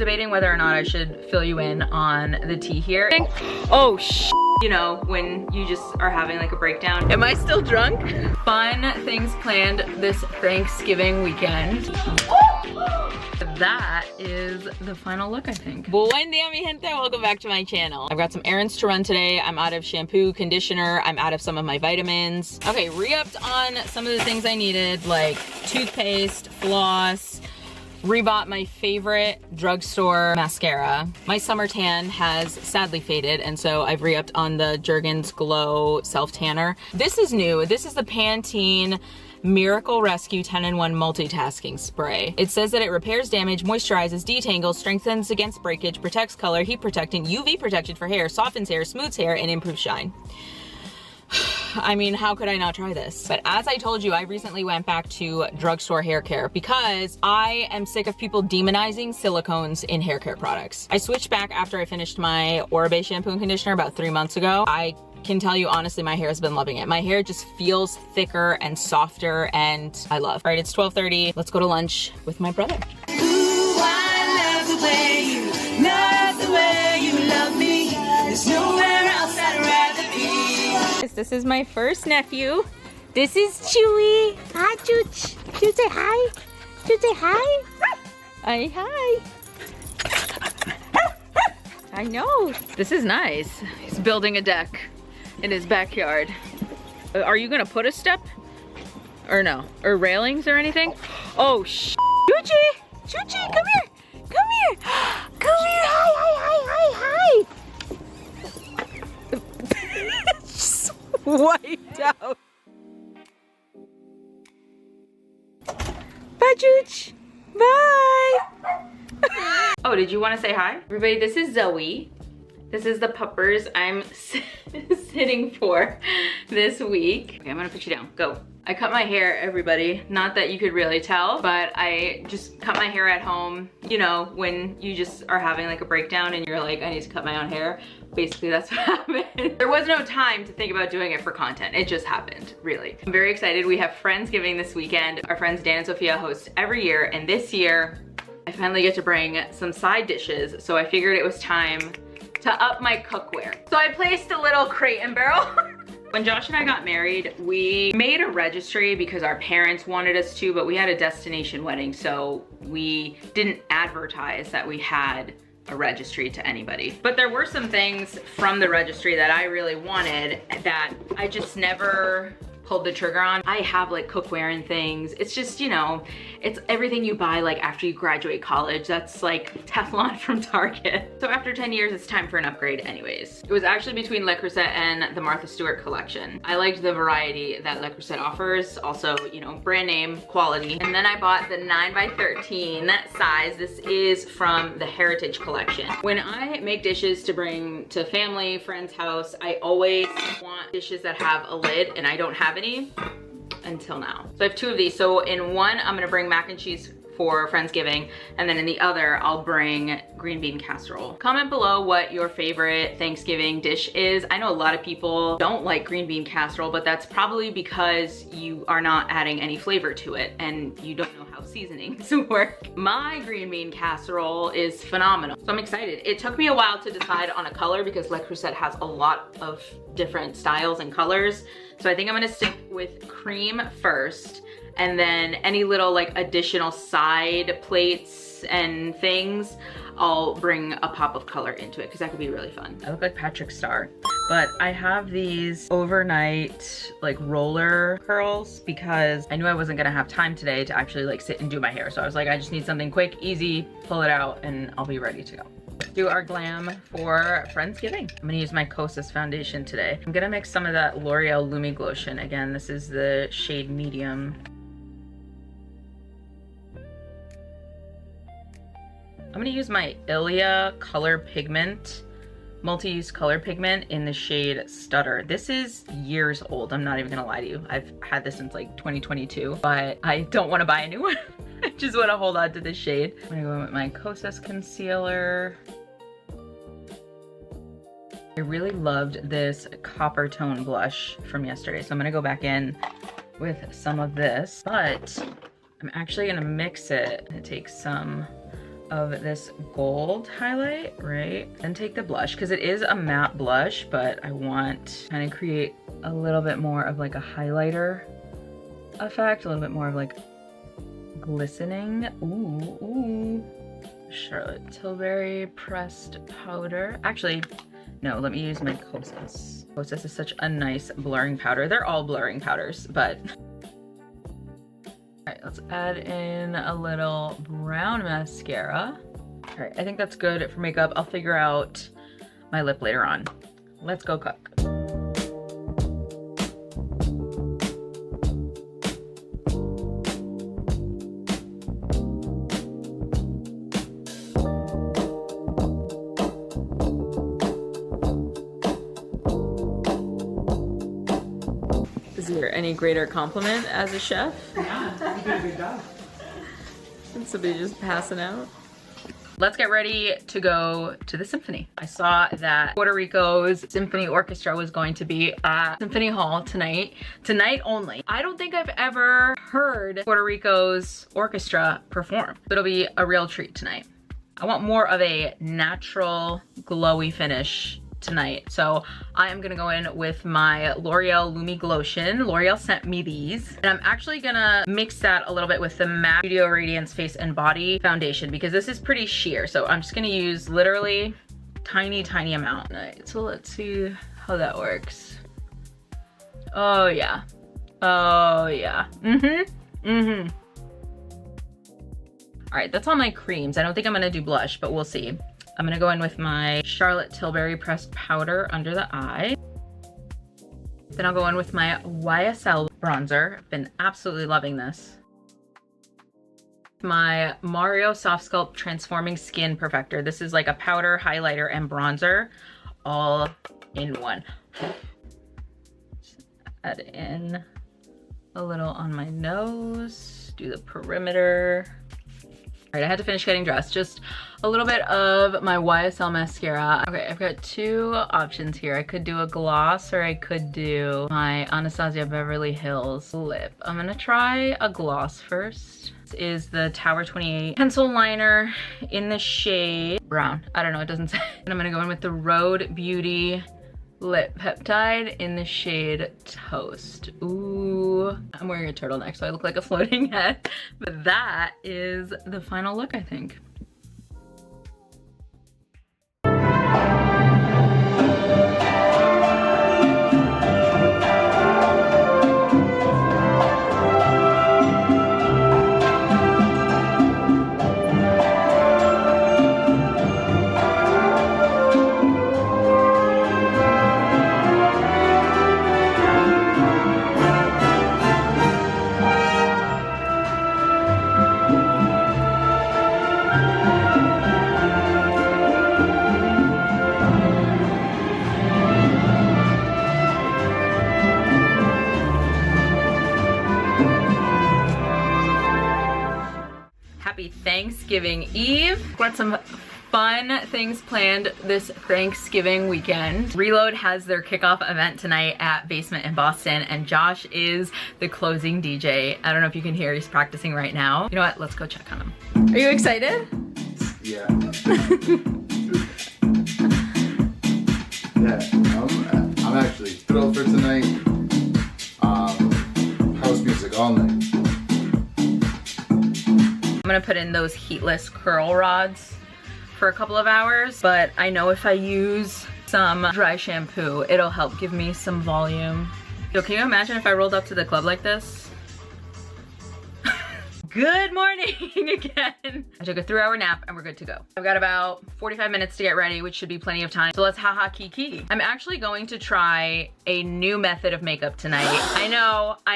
debating whether or not I should fill you in on the tea here. Oh, you know, when you just are having like a breakdown. Am I still drunk? Fun things planned this Thanksgiving weekend. That is the final look, I think. Buen dia, mi gente. Welcome back to my channel. I've got some errands to run today. I'm out of shampoo, conditioner. I'm out of some of my vitamins. Okay, re-upped on some of the things I needed, like toothpaste, floss, rebought my favorite drugstore mascara. My summer tan has sadly faded, and so I've re-upped on the Jergens Glow Self Tanner. This is new. This is the Pantene Miracle Rescue 10-in-1 Multitasking Spray. It says that it repairs damage, moisturizes, detangles, strengthens against breakage, protects color, heat protectant, UV protected for hair, softens hair, smooths hair, and improves shine. I mean, how could I not try this? But as I told you, I recently went back to drugstore hair care because I am sick of people demonizing silicones in hair care products. I switched back after I finished my Oribe shampoo and conditioner about 3 months ago. I can tell you honestly, my hair has been loving it. My hair just feels thicker and softer, and I love. All right, it's 12:30. Let's go to lunch with my brother. Ooh, I love the way you love me. There's nowhere else I'd rather be. This is my first nephew. This is Chewy. Hi, Chooch. Chooch, say hi. Chooch, say hi. Hi, hi. I know. This is nice. He's building a deck in his backyard. Are you gonna put a step? Or no? Or railings or anything? Oh, Choochie! Choochie, come here! Come here! Come here! Hi, hi, hi, hi, hi! Just wiped out. Bye, Chooch! Bye! Oh, did you want to say hi? Everybody, this is Zoe. This is the puppers I'm sitting for this week. Okay, I'm gonna put you down. Go. I cut my hair, everybody. Not that you could really tell, but I just cut my hair at home. You know, when you just are having like a breakdown and you're like, I need to cut my own hair. Basically, that's what happened. There was no time to think about doing it for content. It just happened, really. I'm very excited. We have Friendsgiving this weekend. Our friends Dan and Sophia host every year, and this year, I finally get to bring some side dishes. So I figured it was time to up my cookware. So I placed a little crate and barrel. When Josh and I got married, we made a registry because our parents wanted us to, but we had a destination wedding, so we didn't advertise that we had a registry to anybody. But there were some things from the registry that I really wanted that I just never pulled the trigger on. I have like cookware and things. It's just, you know, it's everything you buy like after you graduate college. That's like Teflon from Target. So after 10 years, it's time for an upgrade anyways. It was actually between Le Creuset and the Martha Stewart collection. I liked the variety that Le Creuset offers. Also, you know, brand name, quality. And then I bought the 9x13 size. This is from the Heritage collection. When I make dishes to bring to family, friend's house, I always want dishes that have a lid, and I don't have any until now. So I have 2 of these. So in one, I'm gonna bring mac and cheese for Friendsgiving, and then in the other, I'll bring green bean casserole. Comment below what your favorite Thanksgiving dish is. I know a lot of people don't like green bean casserole, but that's probably because you are not adding any flavor to it and you don't know how seasonings work. My green bean casserole is phenomenal, so I'm excited. It took me a while to decide on a color because Le Creuset has a lot of different styles and colors. So I think I'm gonna stick with cream first, and then any little like additional side plates and things, I'll bring a pop of color into it because that could be really fun. I look like Patrick Star, but I have these overnight like roller curls because I knew I wasn't gonna have time today to actually like sit and do my hair. So I was like, I just need something quick, easy, pull it out, and I'll be ready to go. Do our glam for Friendsgiving. I'm gonna use my Kosas foundation today. I'm gonna mix some of that L'Oreal Lumi Glotion. Again, this is the shade medium. I'm gonna use my Ilia color pigment, multi-use color pigment in the shade Stutter. This is years old, I'm not even gonna lie to you. I've had this since like 2022, but I don't wanna buy a new one. I just wanna hold on to this shade. I'm gonna go in with my Kosas concealer. I really loved this copper tone blush from yesterday, so I'm gonna go back in with some of this, but I'm actually gonna mix it. I'm gonna take some of this gold highlight, right? And take the blush, because it is a matte blush, but I want to kind of create a little bit more of like a highlighter effect, a little bit more of like glistening. Ooh, ooh. Charlotte Tilbury pressed powder. Actually, no, let me use my Kosas. Kosas is such a nice blurring powder. They're all blurring powders, but. All right, let's add in a little brown mascara. All right, I think that's good for makeup. I'll figure out my lip later on. Let's go cook. Is there any greater compliment as a chef? Yeah, you did a good job. And somebody just passing out. Let's get ready to go to the symphony. I saw that Puerto Rico's symphony orchestra was going to be at Symphony Hall tonight only. I don't think I've ever heard Puerto Rico's orchestra perform. It'll be a real treat tonight. I want more of a natural, glowy finish tonight. So I am gonna go in with my L'Oreal Lumi Glotion. L'Oreal sent me these. And I'm actually gonna mix that a little bit with the MAC Studio Radiance Face and Body Foundation because this is pretty sheer. So I'm just gonna use literally tiny amount. All right, so let's see how that works. Oh yeah. Oh yeah. All right, that's all my creams. I don't think I'm gonna do blush, but we'll see. I'm gonna go in with my Charlotte Tilbury pressed powder under the eye. Then I'll go in with my YSL bronzer. I've been absolutely loving this. My Mario Soft Sculpt Transforming Skin Perfector. This is like a powder, highlighter, and bronzer all in one. Just add in a little on my nose, do the perimeter. All right, I had to finish getting dressed. Just a little bit of my YSL mascara. Okay, I've got two options here. I could do a gloss or I could do my Anastasia Beverly Hills lip. I'm gonna try a gloss first. This is the Tower 28 pencil liner in the shade brown. I don't know, it doesn't say. And I'm gonna go in with the Rhode Beauty Lip Peptide in the shade Toast. Ooh, I'm wearing a turtleneck, so I look like a floating head. But that is the final look, I think. Thanksgiving Eve. Got some fun things planned this Thanksgiving weekend. Reload has their kickoff event tonight at Basement in Boston, and Josh is the closing DJ. I don't know if you can hear, he's practicing right now. You know what, let's go check on him. Are you excited? Yeah. Yeah, I'm actually thrilled for tonight. House music all night. I'm gonna put in those heatless curl rods for a couple of hours, but I know if I use some dry shampoo, it'll help give me some volume. Yo, can you imagine if I rolled up to the club like this? Good morning again. I took a 3-hour nap and we're good to go. I've got about 45 minutes to get ready, which should be plenty of time. So let's haha kiki. I'm actually going to try a new method of makeup tonight. I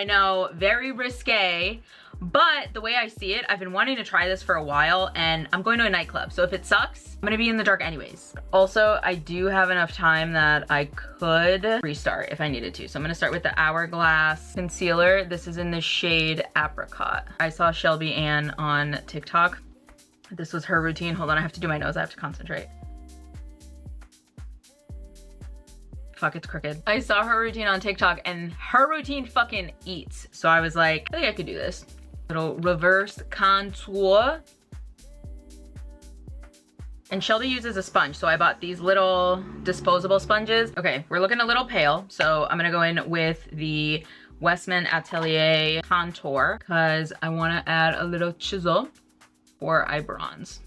know, very risque. But the way I see it, I've been wanting to try this for a while and I'm going to a nightclub. So if it sucks, I'm gonna be in the dark anyways. Also, I do have enough time that I could restart if I needed to. So I'm gonna start with the Hourglass concealer. This is in the shade Apricot. I saw Shelby Ann on TikTok. This was her routine. Hold on, I have to do my nose. I have to concentrate. Fuck, it's crooked. I saw her routine on TikTok and her routine fucking eats. So I was like, I think I could do this. Little reverse contour. And Shelby uses a sponge, so I bought these little disposable sponges. Okay, we're looking a little pale, so I'm gonna go in with the Westman Atelier Contour because I wanna add a little chisel for eye bronze.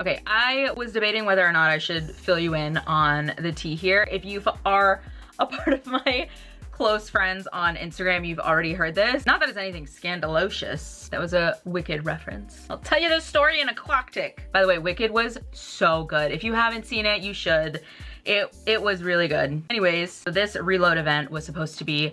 Okay, I was debating whether or not I should fill you in on the tea here. If you are a part of my close friends on Instagram, you've already heard this. Not that it's anything scandalocious. That was a Wicked reference. I'll tell you this story in a clock tick. By the way, Wicked was so good. If you haven't seen it, you should. It was really good. Anyways, so this reload event was supposed to be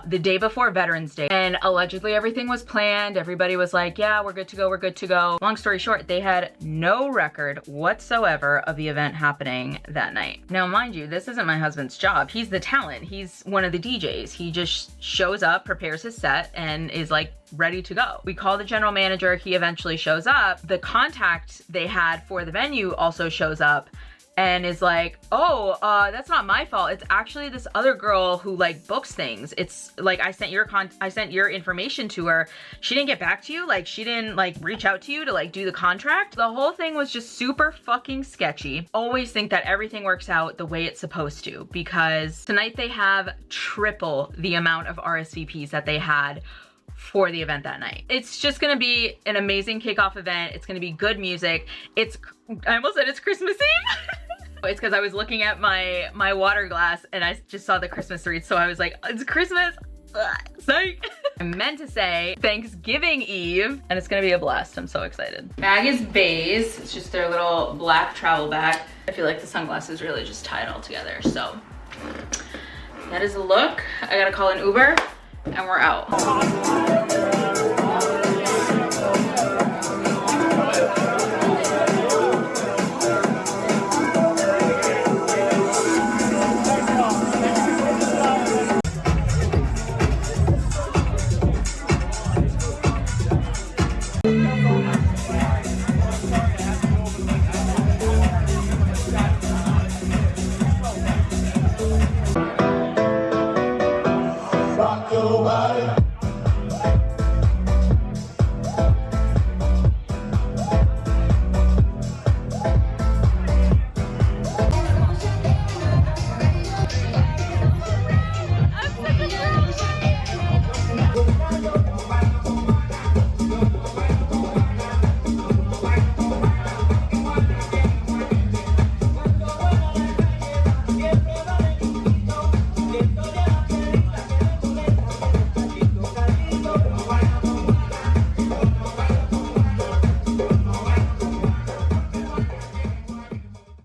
the day before Veterans Day, and allegedly everything was planned. Everybody was like, yeah, we're good to go, we're good to go. Long story short, they had no record whatsoever of the event happening that night. Now, mind you, this isn't my husband's job. He's the talent. He's one of the DJs. He just shows up, prepares his set, and is like ready to go. We call the general manager. He eventually shows up. The contact they had for the venue also shows up and is like, oh, that's not my fault. It's actually this other girl who like books things. It's like, I sent your information to her. She didn't get back to you. Like, she didn't like reach out to you to like do the contract. The whole thing was just super fucking sketchy. Always think that everything works out the way it's supposed to, because tonight they have triple the amount of RSVPs that they had for the event that night. It's just gonna be an amazing kickoff event. It's gonna be good music. I almost said it's Christmas Eve. It's because I was looking at my water glass and I just saw the Christmas wreath, so I was like, it's Christmas. Psych. I meant to say Thanksgiving Eve, and it's gonna be a blast. I'm so excited. Bag is beige. It's just their little black travel bag. I feel like the sunglasses really just tie it all together. So that is the look. I gotta call an Uber and we're out.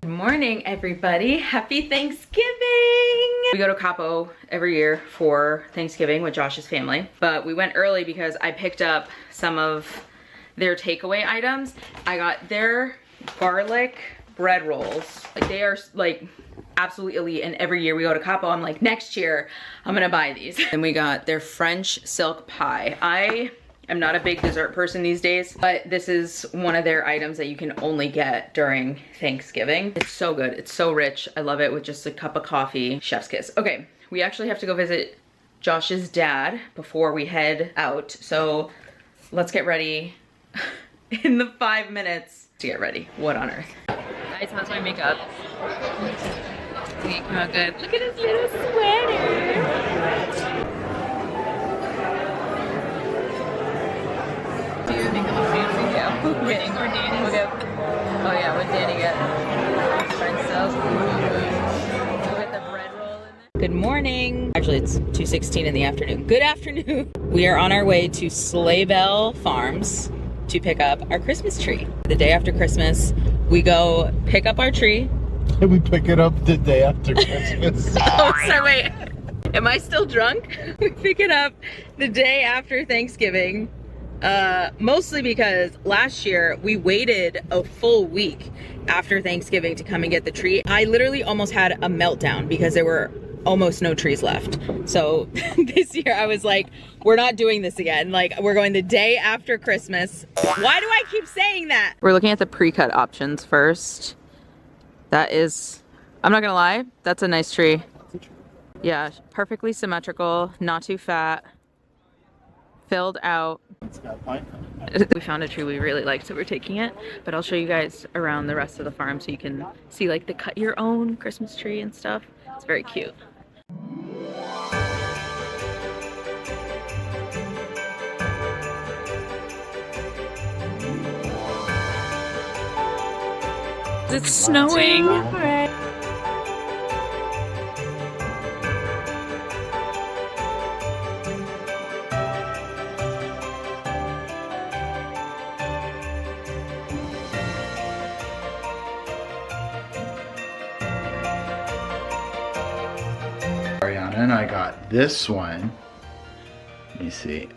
Morning, everybody. Happy Thanksgiving. We go to Capo every year for Thanksgiving with Josh's family, but we went early because I picked up some of their takeaway items. I got their garlic bread rolls. Like, they are like absolutely elite, and every year we go to Capo, I'm like, next year I'm gonna buy these. And we got their French silk pie. I'm not a big dessert person these days, but this is one of their items that you can only get during Thanksgiving. It's so good. It's so rich. I love it with just a cup of coffee. Chef's kiss. Okay, we actually have to go visit Josh's dad before we head out. So let's get ready in the 5 minutes to get ready. What on earth? Guys, how's my makeup? I think it came out good. Look at his little sweater. Do you think I'm a fancy gal? Getting or Danny? We'll get, oh yeah, what Danny get? French toast. We'll get the bread roll in there. Good morning. Actually, it's 2:16 in the afternoon. Good afternoon. We are on our way to Sleigh Bell Farms to pick up our Christmas tree. The day after Christmas, we go pick up our tree. We pick it up the day after Christmas. Oh, sorry, wait. Am I still drunk? We pick it up the day after Thanksgiving. Mostly because last year we waited a full week after Thanksgiving to come and get the tree. I literally almost had a meltdown because there were almost no trees left. So this year I was like, we're not doing this again. Like, we're going the day after Christmas. Why do I keep saying that? We're looking at the pre-cut options first. That is, I'm not gonna lie, that's a nice tree. Yeah, perfectly symmetrical, not too fat. filled out. It's got pine. We found a tree we really liked, so we're taking it. But I'll show you guys around the rest of the farm so you can see like the cut your own Christmas tree and stuff. It's very cute. It's snowing. Ariana and I got this one. Let me see.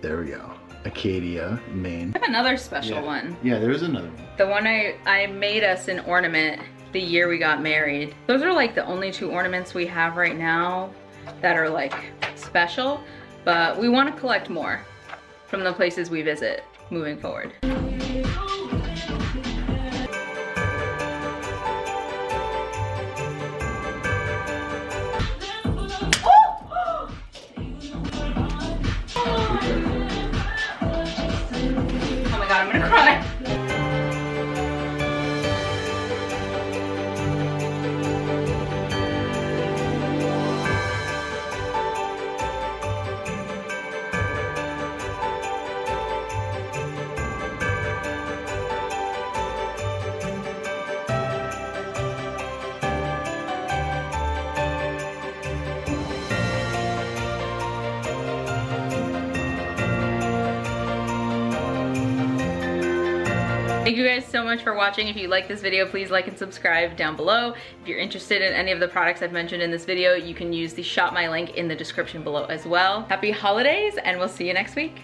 There we go. Acacia, Maine. I have another special one. Yeah, there was another one. The one I made us an ornament the year we got married. Those are like the only 2 ornaments we have right now that are like special, but we want to collect more from the places we visit moving forward. Oh my god, I'm gonna cry. Thank you guys so much for watching. If you like this video, please like and subscribe down below. If you're interested in any of the products I've mentioned in this video, you can use the shop my link in the description below as well. Happy holidays, and we'll see you next week.